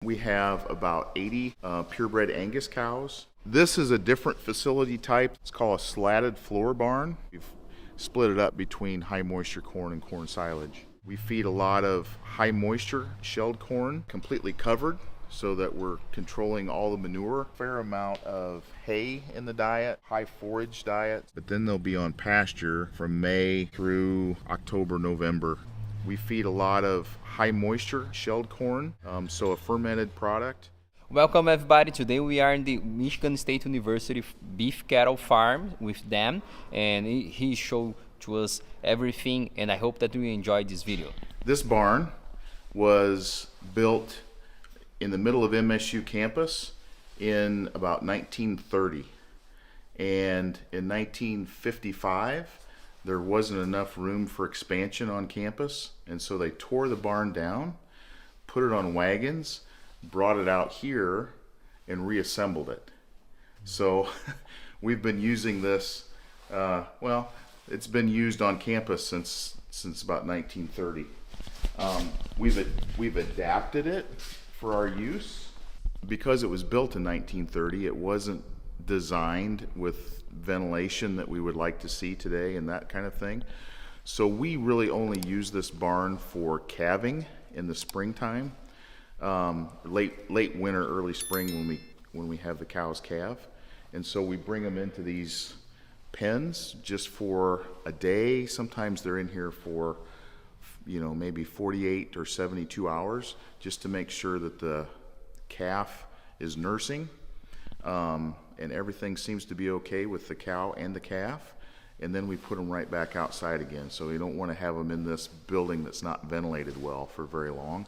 We have about 80 purebred Angus cows. This is a different facility type. It's called a slatted floor barn. We've split it up between high moisture corn and corn silage. We feed a lot of high moisture shelled corn, completely covered, so that we're controlling all the manure. Fair amount of hay in the diet, high forage diet, but then they'll be on pasture from May through October, November. We feed a lot of high moisture shelled corn, so a fermented product. Welcome everybody. Today we are in the Michigan State University beef cattle farm with Dan, and he showed to us everything, and I hope that you enjoyed this video. This barn was built in the middle of MSU campus in about 1930, and in 1955 there wasn't enough room for expansion on campus, and so they tore the barn down, put it on wagons, brought it out here, and reassembled it. So we've been using this, well, it's been used on campus since about 1930. We've adapted it for our use. Because it was built in 1930, it wasn't designed with ventilation that we would like to see today and that kind of thing. So we really only use this barn for calving in the springtime, late winter, early spring when we have the cows calve. And so we bring them into these pens just for a day. Sometimes they're in here for, maybe 48 or 72 hours, just to make sure that the calf is nursing, and everything seems to be okay with the cow and the calf, and then we put them right back outside again. So we don't want to have them in this building that's not ventilated well for very long.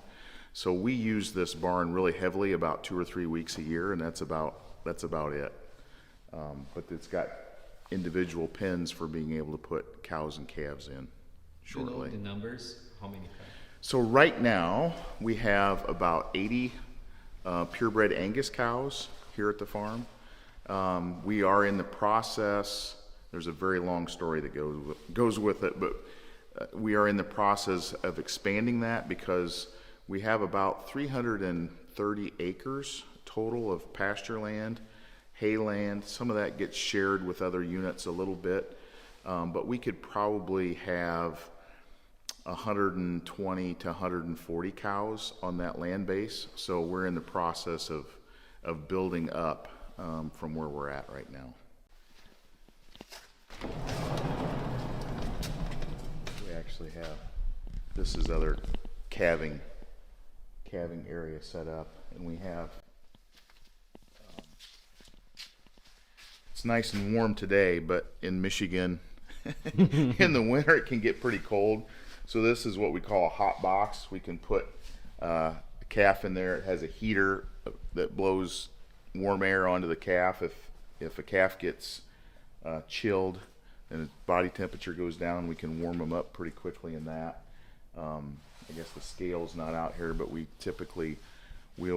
So we use this barn really heavily about 2 or 3 weeks a year, and that's about it. But it's got individual pens for being able to put cows and calves in shortly. Do you know the numbers? How many cows? So right now we have about 80 purebred Angus cows here at the farm. We are in the process, there's a very long story that goes with it, but we are in the process of expanding that because we have about 330 acres total of pasture land, hay land. Some of that gets shared with other units a little bit, but we could probably have 120 to 140 cows on that land base. So we're in the process of building up from where we're at right now. We actually have, this is other calving area set up, and we have, it's nice and warm today, but in Michigan in the winter it can get pretty cold. So this is what we call a hot box. We can put a calf in there. It has a heater that blows warm air onto the calf. If a calf gets chilled and its body temperature goes down, we can warm them up pretty quickly in that. I guess the scale's not out here, but we typically we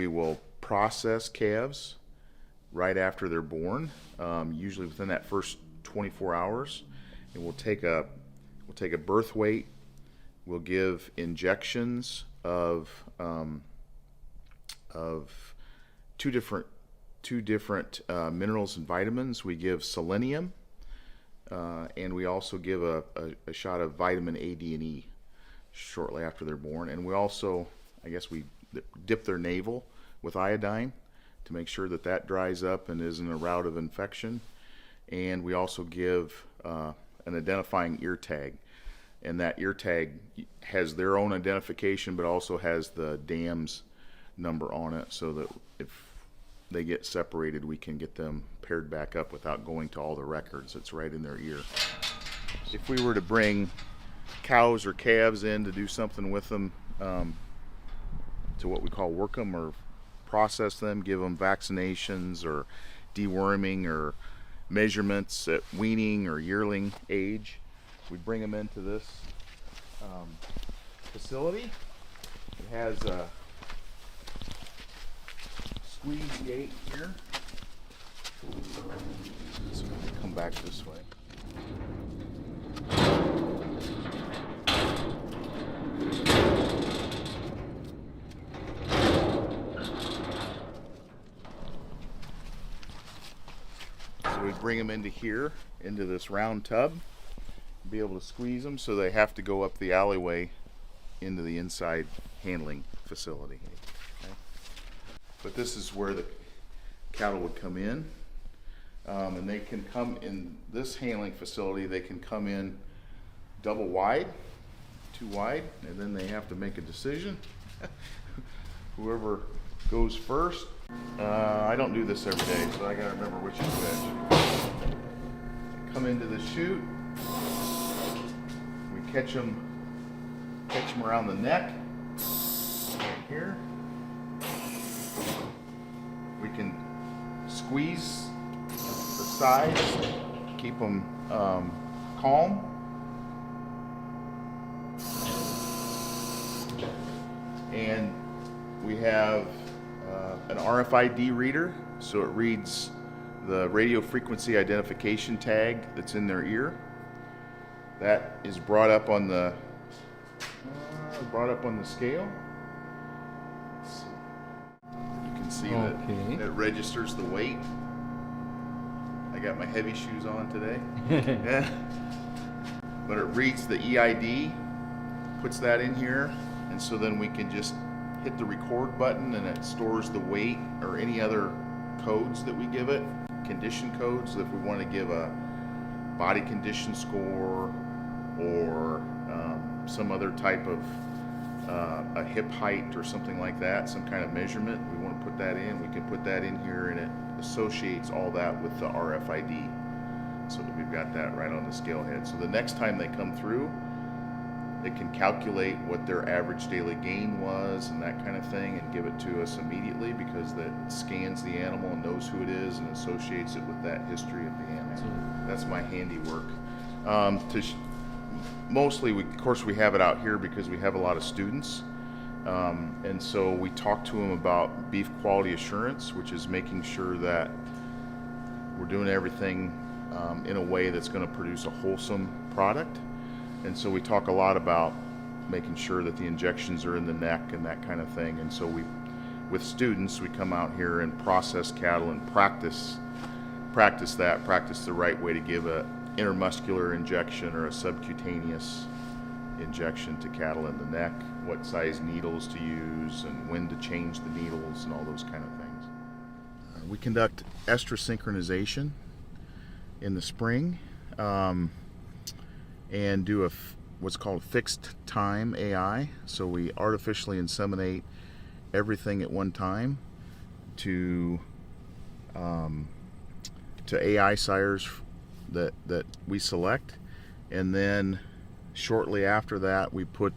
will process calves right after they're born, usually within that first 24 hours, and we'll take a birth weight. We'll give injections of two different minerals and vitamins. We give selenium, and we also give a shot of vitamin A, D, and E shortly after they're born. And we also, we dip their navel with iodine to make sure that dries up and isn't a route of infection. And we also give an identifying ear tag, and that ear tag has their own identification but also has the dam's number on it, so that if they get separated we can get them paired back up without going to all the records. It's right in their ear. If we were to bring cows or calves in to do something with them, to what we call work them or process them, give them vaccinations or deworming or measurements at weaning or yearling age, we bring them into this facility. It has a squeeze gate here. So come back this way. So we bring them into here, into this round tub, be able to squeeze them, so they have to go up the alleyway into the inside handling facility. Okay. But this is where the cattle would come in, and they can come in this handling facility. They can come in double wide, too wide, and then they have to make a decision. Whoever goes first. I don't do this every day, so I gotta remember which is which. Come into the chute. We catch them around the neck, right here. We can squeeze the sides, keep them calm. And we have an RFID reader, so it reads the radio frequency identification tag that's in their ear. That is brought up on the scale. You can see that it registers the weight. I got my heavy shoes on today. Yeah. But it reads the EID, puts that in here, and so then we can just hit the record button and it stores the weight or any other codes that we give it, condition codes, if we want to give a body condition score or some other type of a hip height or something like that, some kind of measurement. We want to put that in, we can put that in here, and it associates all that with the RFID so that we've got that right on the scale head. So the next time they come through, it can calculate what their average daily gain was and that kind of thing and give it to us immediately, because that scans the animal and knows who it is and associates it with that history of the animal. That's my handiwork. Mostly, of course, we have it out here because we have a lot of students. And so we talk to them about beef quality assurance, which is making sure that we're doing everything in a way that's going to produce a wholesome product. And so we talk a lot about making sure that the injections are in the neck and that kind of thing. And so with students, we come out here and process cattle and practice the right way to give a intermuscular injection or a subcutaneous injection to cattle in the neck, what size needles to use and when to change the needles and all those kind of things. We conduct estrus synchronization in the spring. And do what's called fixed time AI. So we artificially inseminate everything at one time to AI sires that we select, and then shortly after that we put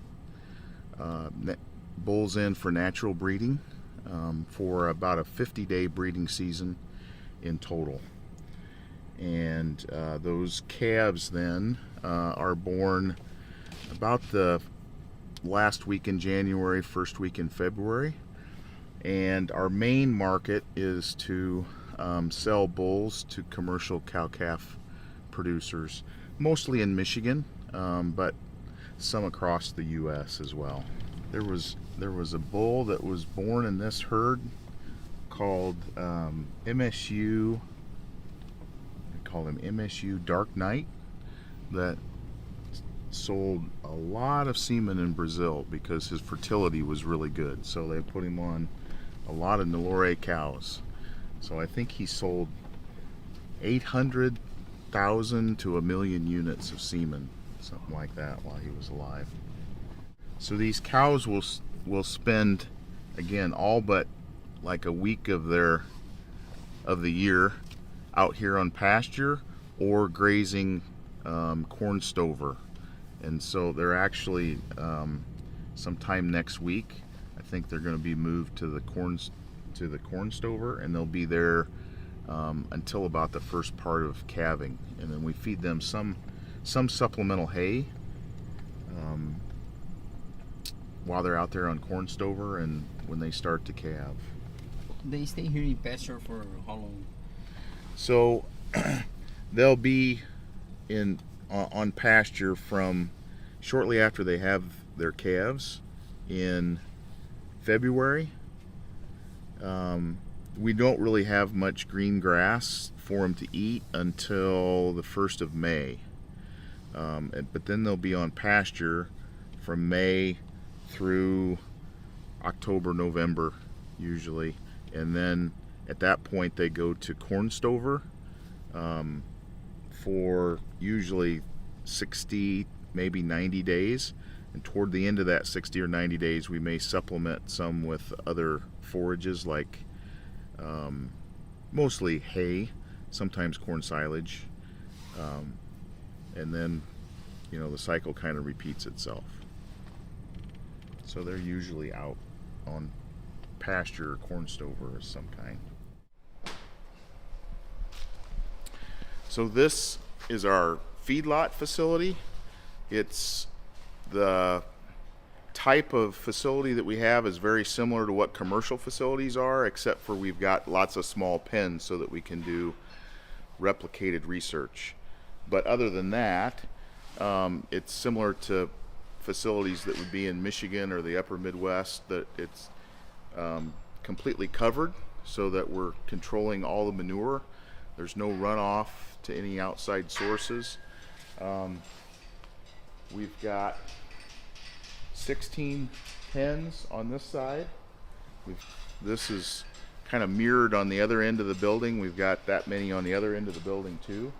bulls in for natural breeding for about a 50-day breeding season in total. And those calves then are born about the last week in January, first week in February. And our main market is to sell bulls to commercial cow-calf producers, mostly in Michigan, but some across the U.S. as well. There was a bull that was born in this herd called MSU. Call him MSU Dark Knight, that sold a lot of semen in Brazil because his fertility was really good. So they put him on a lot of Nelore cows. So I think he sold 800,000 to 1 million units of semen, something like that, while he was alive. So these cows will spend, again, all but like a week of the year out here on pasture or grazing corn stover. And so they're actually sometime next week, I think they're going to be moved to the corn stover, and they'll be there until about the first part of calving. And then we feed them some supplemental hay while they're out there on corn stover and when they start to calve. They stay here in pasture for how long? So they'll be on pasture from shortly after they have their calves in February we don't really have much green grass for them to eat until the 1st of May. But then they'll be on pasture from May through October, November usually. And then at that point they go to corn stover for usually 60, maybe 90 days. And toward the end of that 60 or 90 days, we may supplement some with other forages like mostly hay, sometimes corn silage, and then the cycle kind of repeats itself. So they're usually out on pasture or corn stover of some kind. So this is our feedlot facility. It's the type of facility that we have is very similar to what commercial facilities are, except for we've got lots of small pens so that we can do replicated research. But other than that, it's similar to facilities that would be in Michigan or the upper Midwest, that it's completely covered so that we're controlling all the manure. There's no runoff to any outside sources. We've got 16 pens on this side. This is kind of mirrored on the other end of the building. We've got that many on the other end of the building too.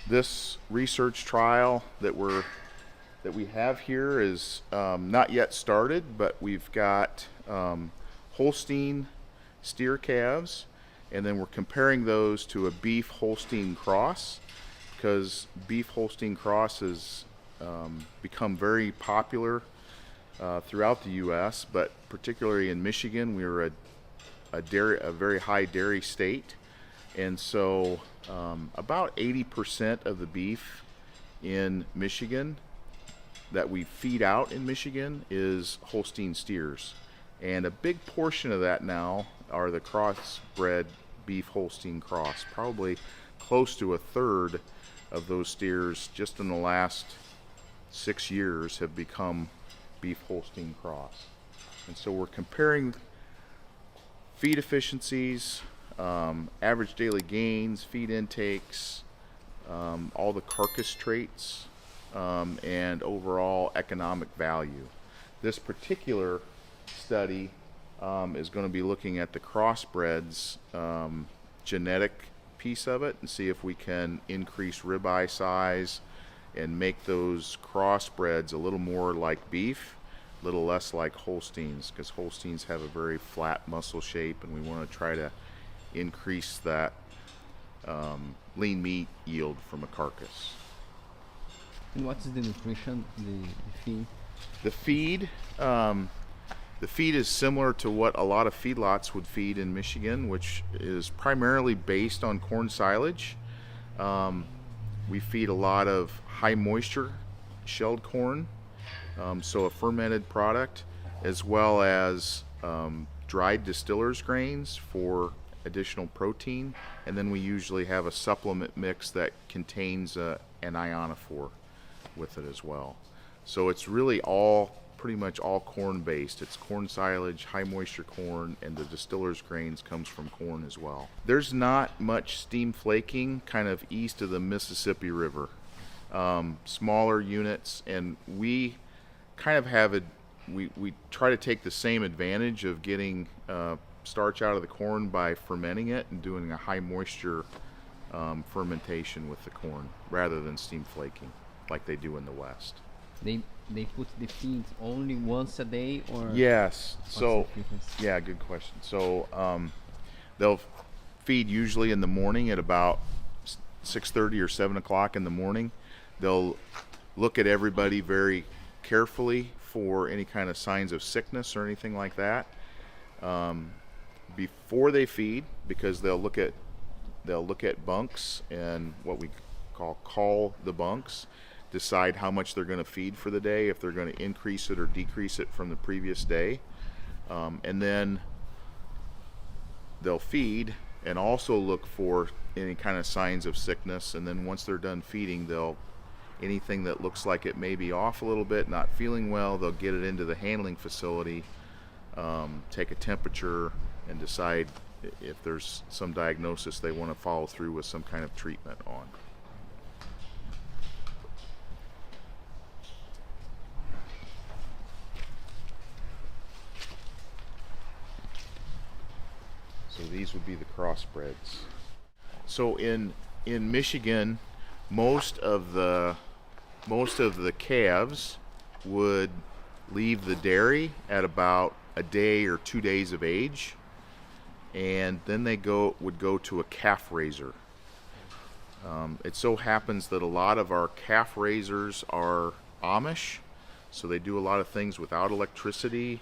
This research trial that we have here is not yet started, but we've got Holstein steer calves, and then we're comparing those to a beef Holstein cross, because beef Holstein cross has become very popular throughout the U.S., but particularly in Michigan. We're a very high dairy state, and so about 80% of the beef in Michigan that we feed out in Michigan is Holstein steers, and a big portion of that now are the crossbred beef Holstein cross. Probably close to a third of those steers just in the last 6 years have become beef Holstein cross. And so we're comparing feed efficiencies, average daily gains, feed intakes, all the carcass traits, and overall economic value. This particular study is going to be looking at the crossbreds genetic piece of it and see if we can increase ribeye size and make those crossbreds a little more like beef, a little less like Holsteins, because Holsteins have a very flat muscle shape, and we want to try to increase that lean meat yield from a carcass. And what is the nutrition, the feed? The feed is similar to what a lot of feedlots would feed in Michigan, which is primarily based on corn silage. We feed a lot of high moisture shelled corn, so a fermented product, as well as dried distillers grains for additional protein, and then we usually have a supplement mix that contains an ionophore with it as well. So it's really pretty much all corn based. It's corn silage, high moisture corn, and the distillers grains comes from corn as well. There's not much steam flaking kind of east of the Mississippi River. Smaller units, and we kind of have we try to take the same advantage of getting starch out of the corn by fermenting it and doing a high moisture fermentation with the corn rather than steam flaking like they do in the West. They put the feed only once a day, or yes. So yeah, good question. So they'll feed usually in the morning at about 6:30 or 7 o'clock in the morning. They'll look at everybody very carefully for any kind of signs of sickness or anything like that before they feed, because they'll look at bunks and what we call the bunks, decide how much they're going to feed for the day, if they're going to increase it or decrease it from the previous day, and then they'll feed and also look for any kind of signs of sickness. And then once they're done feeding, anything that looks like it may be off a little bit, not feeling well, they'll get it into the handling facility, take a temperature, and decide if there's some diagnosis they want to follow through with some kind of treatment on. So these would be the crossbreds. So in Michigan, most of the calves would leave the dairy at about a day or 2 days of age, and then they would go to a calf raiser. It so happens that a lot of our calf raisers are Amish, so they do a lot of things without electricity,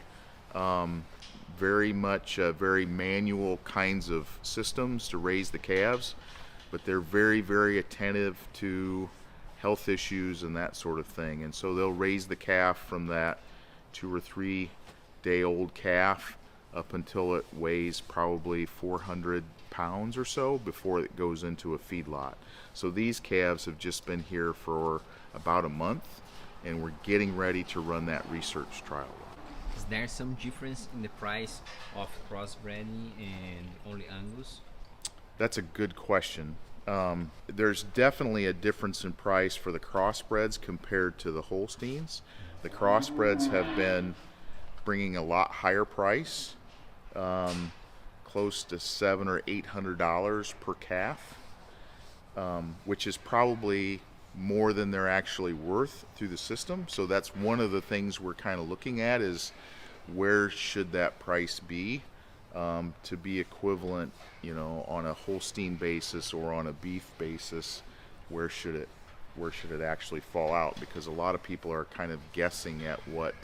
very much very manual kinds of systems to raise the calves, but they're very, very attentive to health issues and that sort of thing. And so they'll raise the calf from that 2 or 3 day old calf up until it weighs probably 400 pounds or so before it goes into a feedlot. So these calves have just been here for about a month, and we're getting ready to run that research trial. Is there some difference in the price of crossbreeding and only Angus? That's a good question. There's definitely a difference in price for the crossbreds compared to the Holsteins. The crossbreds have been bringing a lot higher price, close to $700 or $800 per calf, which is probably more than they're actually worth through the system. So that's one of the things we're kind of looking at, is where should that price be to be equivalent, on a Holstein basis or on a beef basis. Where should it actually fall out? Because a lot of people are kind of guessing at what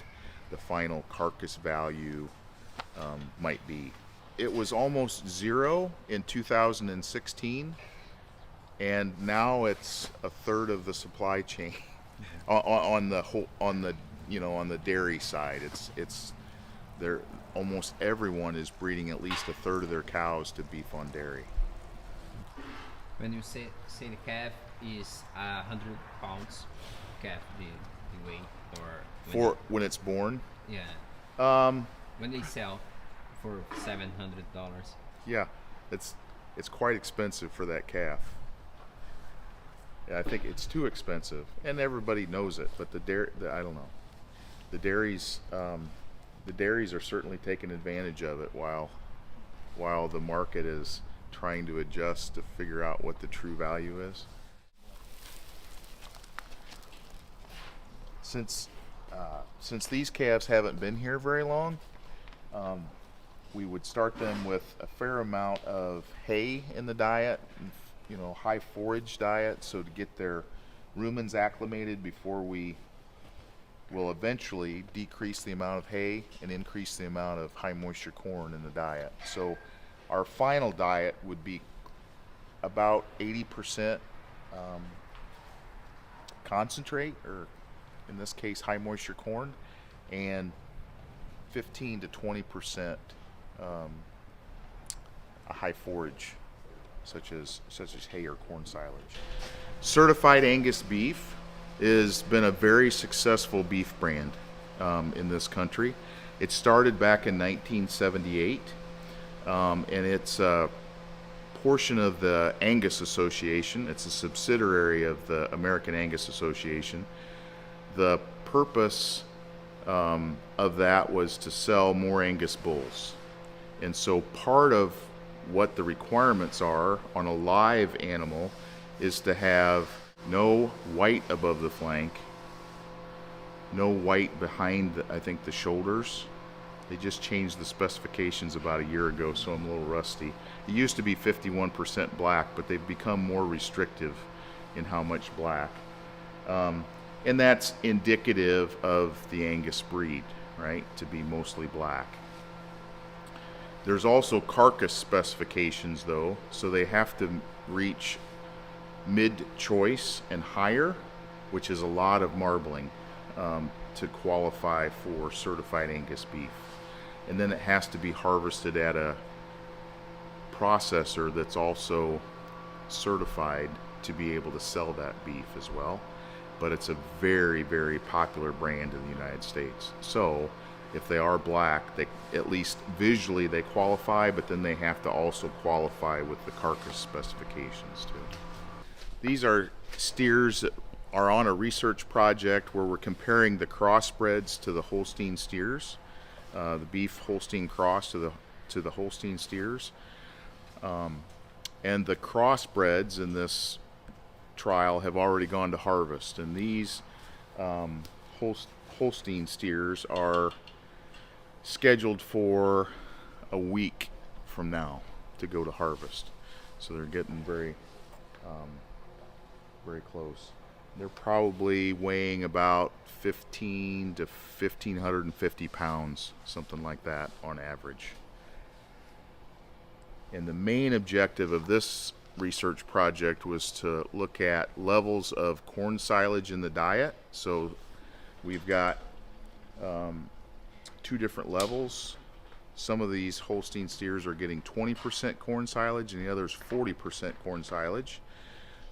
the final carcass value might be. It was almost zero in 2016, and now it's a third of the supply chain on the dairy side. It's there. Almost everyone is breeding at least a third of their cows to beef on dairy. When you say the calf is 100 pounds, calf the weight, or When it's born. Yeah. When they sell for $700. Yeah, it's quite expensive for that calf. Yeah, I think it's too expensive, and everybody knows it. But I don't know. The dairies are certainly taking advantage of it, while the market is trying to adjust to figure out what the true value is. Since these calves haven't been here very long, we would start them with a fair amount of hay in the diet, high forage diet, so to get their rumens acclimated before we will eventually decrease the amount of hay and increase the amount of high moisture corn in the diet. So our final diet would be about 80% concentrate, or in this case high moisture corn, and 15 to 20% a high forage such as hay or corn silage. Certified Angus beef has been a very successful beef brand in this country. It started back in 1978, and it's a portion of the Angus Association. It's a subsidiary of the American Angus Association. The purpose of that was to sell more Angus bulls. And so part of what the requirements are on a live animal is to have no white above the flank, no white behind, I think, the shoulders. They just changed the specifications about a year ago, so I'm a little rusty. It used to be 51% black, but they've become more restrictive in how much black. And that's indicative of the Angus breed, right, to be mostly black. There's also carcass specifications, though, so they have to reach mid-choice and higher, which is a lot of marbling to qualify for certified Angus beef. And then it has to be harvested at a processor that's also certified to be able to sell that beef as well. But it's a very, very popular brand in the United States. So if they are black, they at least visually they qualify, but then they have to also qualify with the carcass specifications too. These are steers that are on a research project where we're comparing the crossbreds to the Holstein steers, the beef Holstein cross to the Holstein steers, and the crossbreds in this trial have already gone to harvest, and these Holstein steers are scheduled for a week from now to go to harvest. So they're getting very close. They're probably weighing about 15 to 1,550 pounds, something like that on average. And the main objective of this research project was to look at levels of corn silage in the diet. So we've got 2 different levels. Some of these Holstein steers are getting 20% corn silage and the others 40% corn silage,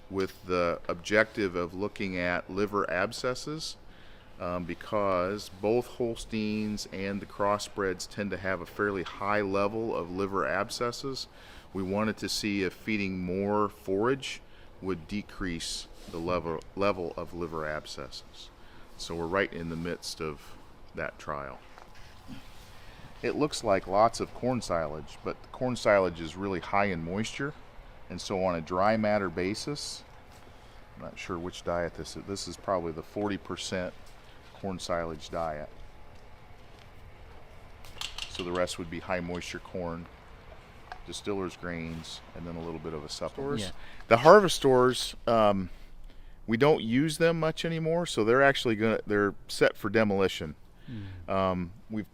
with the objective of looking at liver abscesses, because both Holsteins and the crossbreds tend to have a fairly high level of liver abscesses. We wanted to see if feeding more forage would decrease the level of liver abscesses. So we're right in the midst of that trial. It looks like lots of corn silage, but the corn silage is really high in moisture, and so on a dry matter basis, I'm not sure which diet this is. This is probably the 40% corn silage diet. So the rest would be high moisture corn, distiller's grains, and then a little bit of a supplement. Yeah. The harvestors, we don't use them much anymore, so they're actually they're set for demolition. We've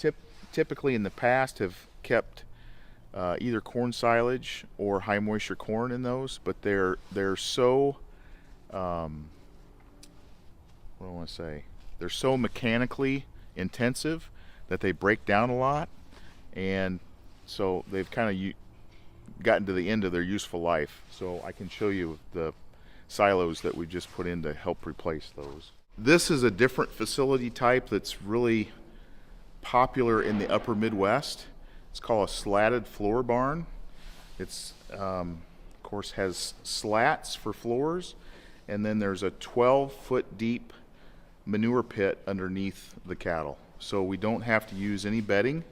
typically in the past have kept either corn silage or high moisture corn in those, but they're so what do I want to say? They're so mechanically intensive that they break down a lot, and so they've kind of gotten to the end of their useful life. So I can show you the silos that we just put in to help replace those. This is a different facility type that's really popular in the upper Midwest. It's called a slatted floor barn. It's of course has slats for floors, and then there's a 12-foot deep manure pit underneath the cattle. So we don't have to use any bedding.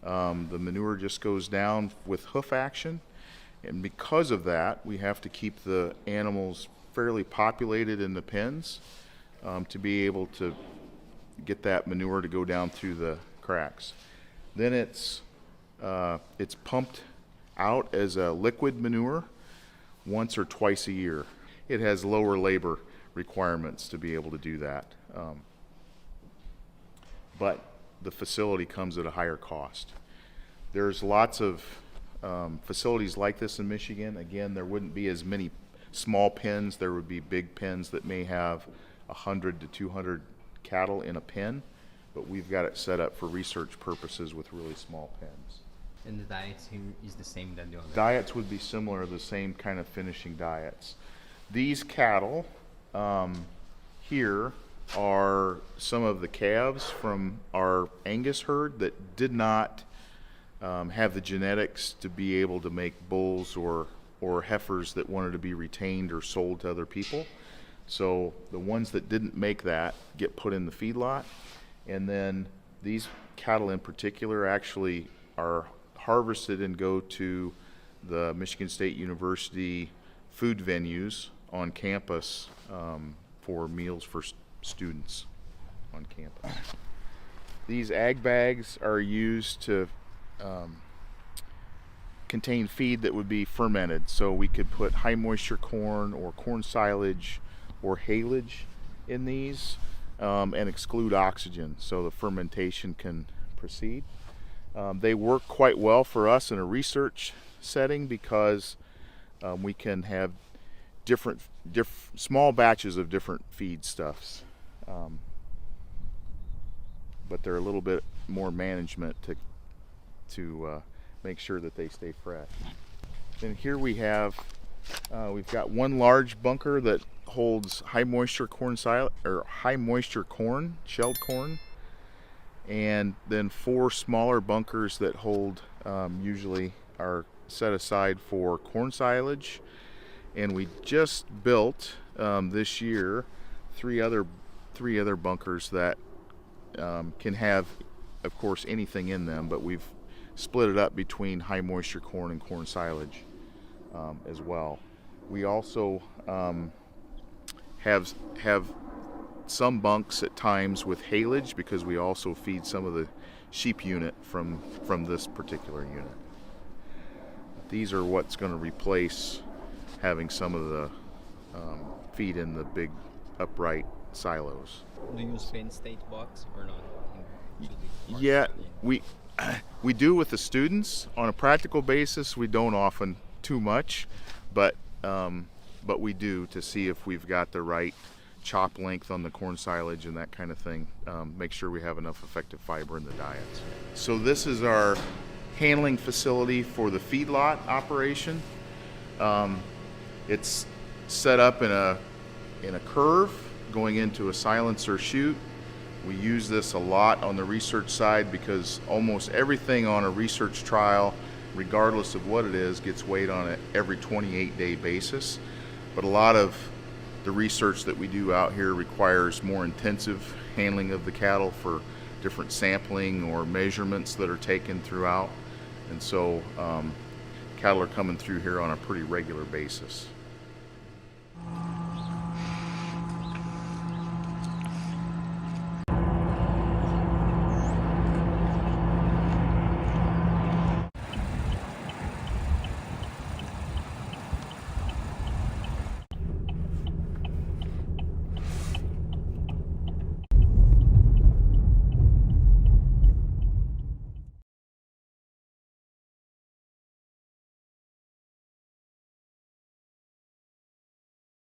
The manure just goes down with hoof action, and because of that, we have to keep the animals fairly populated in the pens to be able to get that manure to go down through the cracks. Then it's pumped out as a liquid manure once or twice a year. It has lower labor requirements to be able to do that, but the facility comes at a higher cost. There's lots of facilities like this in Michigan. Again, there wouldn't be as many small pens. There would be big pens that may have 100 to 200 cattle in a pen, but we've got it set up for research purposes with really small pens. And the diets here is the same that the other? Diets would be similar, the same kind of finishing diets. These cattle here are some of the calves from our Angus herd that did not have the genetics to be able to make bulls or heifers that wanted to be retained or sold to other people. So the ones that didn't make that get put in the feedlot, and then these cattle in particular actually are harvested and go to the Michigan State University food venues on campus for meals for students on campus. These ag bags are used to contain feed that would be fermented, so we could put high moisture corn or corn silage or haylage in these and exclude oxygen so the fermentation can proceed. They work quite well for us in a research setting because we can have different small batches of different feedstuffs, but they're a little bit more management to make sure that they stay fresh. Then here we have we've got one large bunker that holds high moisture corn, shelled corn, and then 4 smaller bunkers that hold usually are set aside for corn silage. And we just built this year three other bunkers that can have, of course, anything in them, but we've split it up between high moisture corn and corn silage as well. We also have some bunks at times with haylage, because we also feed some of the sheep unit from this particular unit. These are what's going to replace having some of the feed in the big upright silos. Do you use Penn State box or not? Yeah, we do with the students. On a practical basis, we don't often too much, but we do, to see if we've got the right chop length on the corn silage and that kind of thing. Make sure we have enough effective fiber in the diets. So this is our handling facility for the feedlot operation. It's set up in a curve going into a silencer chute. We use this a lot on the research side, because almost everything on a research trial, regardless of what it is, gets weighed on an every 28-day basis. But a lot of the research that we do out here requires more intensive handling of the cattle for different sampling or measurements that are taken throughout. And so cattle are coming through here on a pretty regular basis.